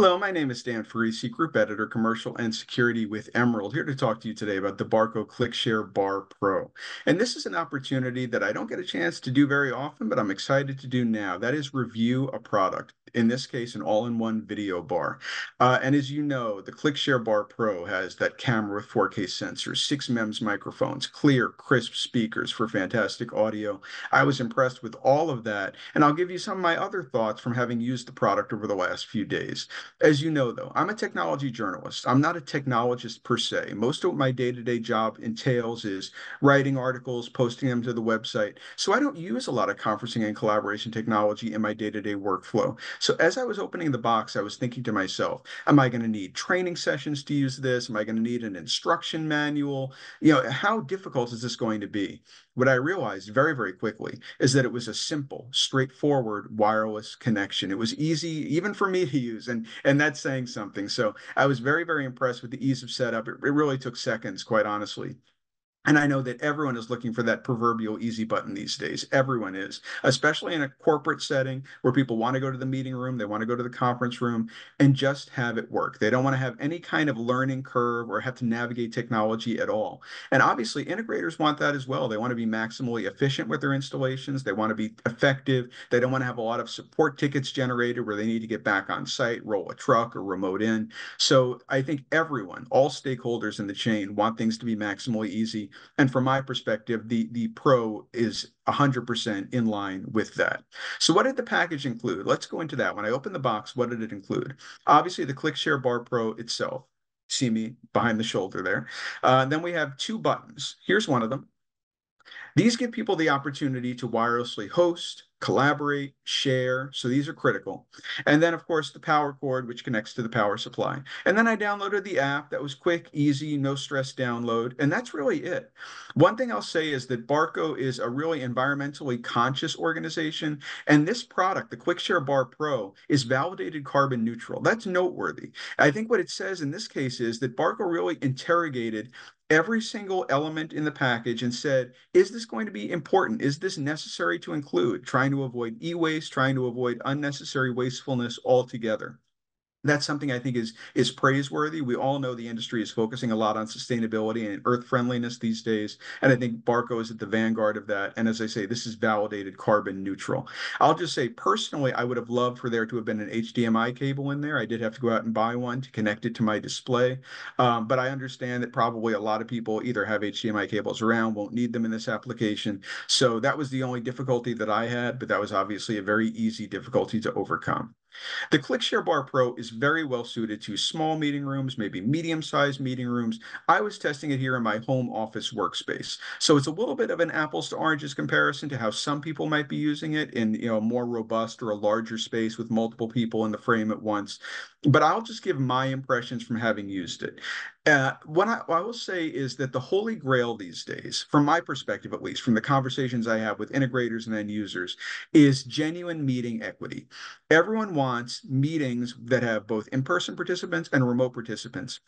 Hello, my name is Dan Ferrisi, Group Editor, Commercial and Security with Emerald, here to talk to you today about the Barco ClickShare Bar Pro. And this is an opportunity that I don't get a chance to do very often, but I'm excited to do now. That is review a product, in this case, an all-in-one video bar. And as you know, the ClickShare Bar Pro has that camera with 4K sensors, 6 MEMS microphones, clear, crisp speakers for fantastic audio. I was impressed with all of that, and I'll give you some of my other thoughts from having used the product over the last few days. As you know, though, I'm a technology journalist. I'm not a technologist per se. Most of my day-to-day job entails is writing articles, posting them to the website. So I don't use a lot of conferencing and collaboration technology in my day-to-day workflow. So as I was opening the box, I was thinking to myself, am I going to need training sessions to use this? Am I going to need an instruction manual? How difficult is this going to be? What I realized very, very quickly is that it was a simple, straightforward wireless connection. It was easy even for me to use, and that's saying something. So I was very, very impressed with the ease of setup. It really took seconds, quite honestly. And I know that everyone is looking for that proverbial easy button these days. Everyone is, especially in a corporate setting where people want to go to the meeting room, they want to go to the conference room and just have it work. They don't want to have any kind of learning curve or have to navigate technology at all. And obviously, integrators want that as well. They want to be maximally efficient with their installations. They want to be effective. They don't want to have a lot of support tickets generated where they need to get back on site, roll a truck, or remote in. So I think everyone, all stakeholders in the chain, want things to be maximally easy. And from my perspective, the Pro is 100% in line with that. So what did the package include? Let's go into that. When I opened the box, what did it include? Obviously, the ClickShare Bar Pro itself. See me behind the shoulder there. Then we have two buttons. Here's one of them. These give people the opportunity to wirelessly host, collaborate, share. So these are critical. And then, of course, the power cord, which connects to the power supply. And then I downloaded the app. That was quick, easy, no stress download. And that's really it. One thing I'll say is that Barco is a really environmentally conscious organization. And this product, the ClickShare Bar Pro, is validated carbon neutral. That's noteworthy. I think what it says in this case is that Barco really interrogated every single element in the package and said, is this going to be important? Is this necessary to include? Trying to avoid e-waste, trying to avoid unnecessary wastefulness altogether. That's something I think is praiseworthy. We all know the industry is focusing a lot on sustainability and earth friendliness these days, and I think Barco is at the vanguard of that. And as I say, this is validated carbon neutral. I'll just say personally, I would have loved for there to have been an HDMI cable in there. I did have to go out and buy one to connect it to my display, but I understand that probably a lot of people either have HDMI cables around, won't need them in this application. So that was the only difficulty that I had, but that was obviously a very easy difficulty to overcome. The ClickShare Bar Pro is very well suited to small meeting rooms, maybe medium-sized meeting rooms. I was testing it here in my home office workspace. So it's a little bit of an apples to oranges comparison to how some people might be using it in, a more robust or a larger space with multiple people in the frame at once. But I'll just give my impressions from having used it. What I will say is that the holy grail these days, from my perspective at least, from the conversations I have with integrators and end users, is genuine meeting equity. Everyone wants meetings that have both in-person participants and remote participants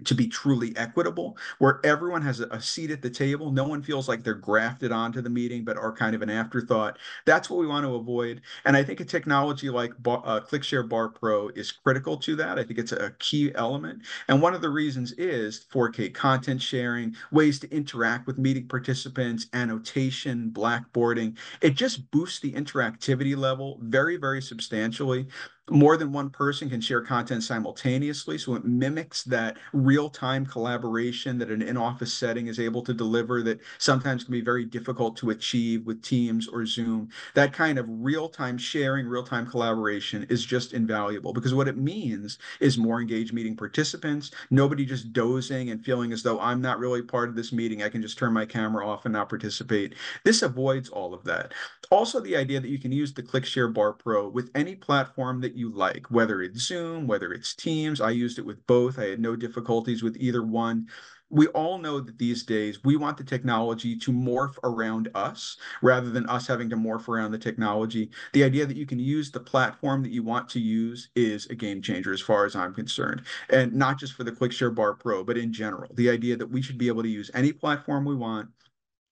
to be truly equitable, where everyone has a seat at the table. No one feels like they're grafted onto the meeting, but are kind of an afterthought. That's what we want to avoid. And I think a technology like ClickShare Bar Pro is critical to that. I think it's a key element. And one of the reasons is 4K content sharing, ways to interact with meeting participants, annotation, blackboarding. It just boosts the interactivity level very, very substantially. More than one person can share content simultaneously, so it mimics that real-time collaboration that an in-office setting is able to deliver that sometimes can be very difficult to achieve with Teams or Zoom. That kind of real-time sharing, real-time collaboration is just invaluable because what it means is more engaged meeting participants, nobody just dozing and feeling as though I'm not really part of this meeting. I can just turn my camera off and not participate. This avoids all of that. Also, the idea that you can use the ClickShare Bar Pro with any platform that you like, whether it's Zoom, whether it's Teams. I used it with both. I had no difficulties with either one. We all know that these days we want the technology to morph around us rather than us having to morph around the technology. The idea that you can use the platform that you want to use is a game changer as far as I'm concerned. And not just for the ClickShare Bar Pro, but in general. The idea that we should be able to use any platform we want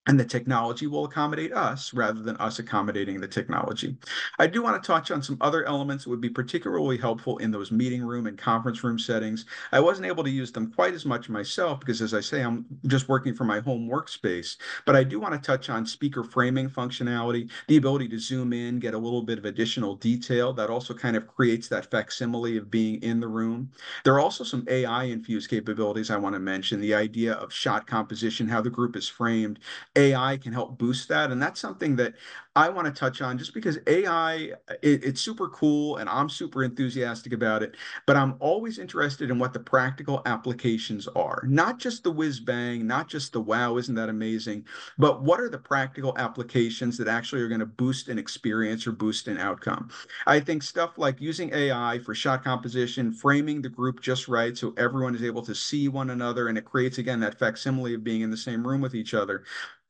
and the technology will accommodate us rather than us accommodating the technology. I do want to touch on some other elements that would be particularly helpful in those meeting room and conference room settings. I wasn't able to use them quite as much myself because, as I say, I'm just working from my home workspace. But I do want to touch on speaker framing functionality, the ability to zoom in, get a little bit of additional detail that also kind of creates that facsimile of being in the room. There are also some AI infused capabilities I want to mention, the idea of shot composition, how the group is framed. AI can help boost that. And that's something that I want to touch on just because AI, it's super cool and I'm super enthusiastic about it. But I'm always interested in what the practical applications are, not just the whiz bang, not just the wow, isn't that amazing, but what are the practical applications that actually are going to boost an experience or boost an outcome. I think stuff like using AI for shot composition, framing the group just right so everyone is able to see one another and it creates, again, that facsimile of being in the same room with each other.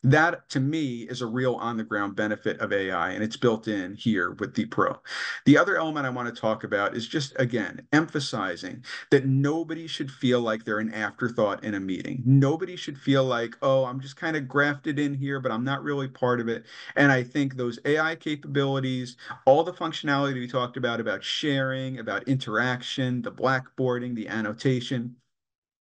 That to me is a real on the ground benefit of AI, and it's built in here with the Pro. The other element I want to talk about is just, again, emphasizing that nobody should feel like they're an afterthought in a meeting. Nobody should feel like, oh, I'm just kind of grafted in here, but I'm not really part of it. And I think those AI capabilities, all the functionality we talked about sharing, about interaction, the blackboarding, the annotation,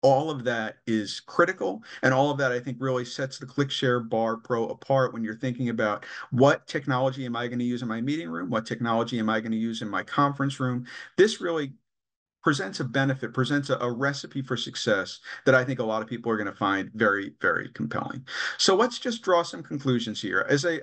all of that is critical. And all of that, I think, really sets the ClickShare Bar Pro apart when you're thinking about what technology am I going to use in my meeting room? What technology am I going to use in my conference room? This really presents a benefit, presents a recipe for success that I think a lot of people are going to find very, very compelling. So let's just draw some conclusions here. As I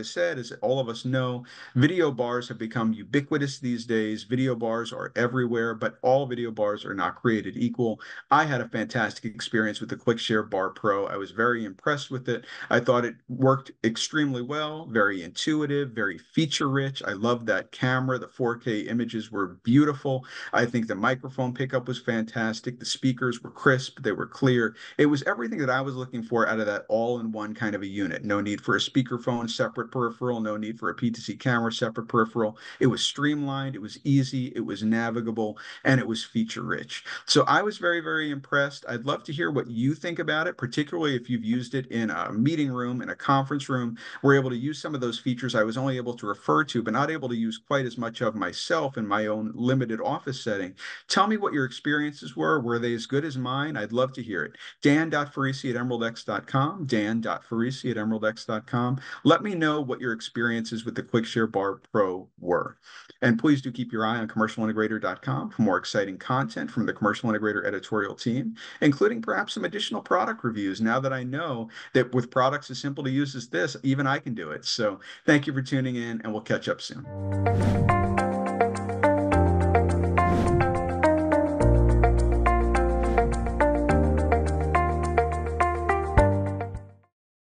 said, as all of us know, video bars have become ubiquitous these days. Video bars are everywhere, but all video bars are not created equal. I had a fantastic experience with the ClickShare Bar Pro. I was very impressed with it. I thought it worked extremely well, very intuitive, very feature rich. I loved that camera. The 4K images were beautiful. I think the microphone pickup was fantastic. The speakers were crisp, they were clear. It was everything that I was looking for out of that all-in-one kind of a unit. No need for a speakerphone, separate peripheral, no need for a PTZ camera, separate peripheral. It was streamlined, it was easy, it was navigable, and it was feature rich. So I was very, very impressed. I'd love to hear what you think about it, particularly if you've used it in a meeting room, in a conference room. We're able to use some of those features I was only able to refer to, but not able to use quite as much of myself in my own limited office setting. Tell me what your experiences were. Were they as good as mine? I'd love to hear it. Dan.Ferrisi@emeraldx.com, Dan.Ferrisi@emeraldx.com. Let me know what your experiences with the ClickShare Bar Pro were. And please do keep your eye on commercialintegrator.com for more exciting content from the Commercial Integrator editorial team, including perhaps some additional product reviews now that I know that with products as simple to use as this, even I can do it. So thank you for tuning in, and we'll catch up soon.